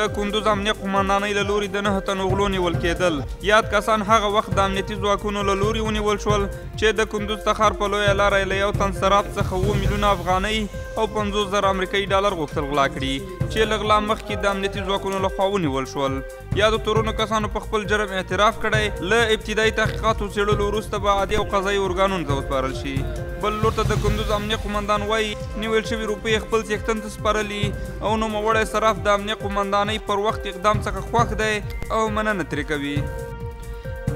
د کندوز امنیه قمندانۍ له لوري د 9 تنو غلو نیول کېدل. یاد کسان هغه وخت د امنیتي ځواکونو له لوري ونیول شول چې د کندوز څخه په لویه لاره یې له یو تن سراب څخه 7 میلیونه افغانۍ او 50,000 امریکایي ډالر غوښتل غلا کړي چې له غلا مخکې د امنیتي ځواکونو لخوا ونیول شول. یادو تورنو کسانو په خپل جرم اعتراف کړی. له ابتدایي تحقیقاتو څېړلو وروسته به عادي او قضایي ارګانونو ته وسپارل شي. بل لور ته د کندوز امنیه قمندان وایي نیول شوي روپۍ خپل څښتن ته سپارلي او نوموړی صراف د امنیه قمندانۍ پر وخت اقدام څخه خوښ دی او مننه ترې کوي.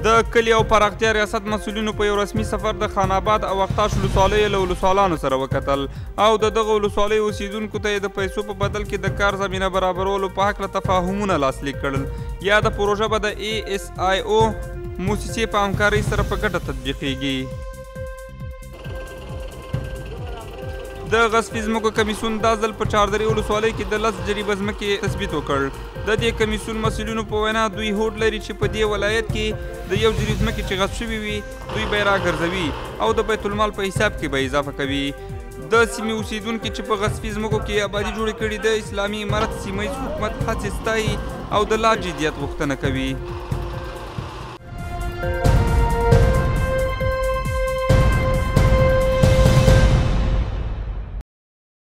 د کلي او پراختیا ریاست مسؤلینو په یو رسمي سفر د خان آباد او اقتاش ولسوالیو له ولسوالانو سره وکتل او د دغه ولسوالیو اوسیدونکو ته یې د پیسو په بدل کې د کار زمینه برابرولو په هکله تفاهمونه لاسلیک کړل. یا د پروژه به د ASIO موسسې په همکارۍ سره په ګډه تطبیقیږي. د غصبي ځمکو کمیسیون دا ځل په چاردرې ولسوالۍ کې د 10 جریبه ځمکې تثبیت وکړ. د دې کمیسیون مسؤلینو په وینا دوی هوډ لري چې په دې ولایت کې د یو جریب ځمکې چې غصب شوي وي دوی به یې راګرځوي او د بیت المال په حساب کې به یې اضافه کوي. د سیمې اوسیدونکي چې په غصبي ځمکو کې آبادي جوړې کړي د اسلامي امارت سیمه ییز حکومت هڅې ستایي او د لا جدیت غوښتنه کوي.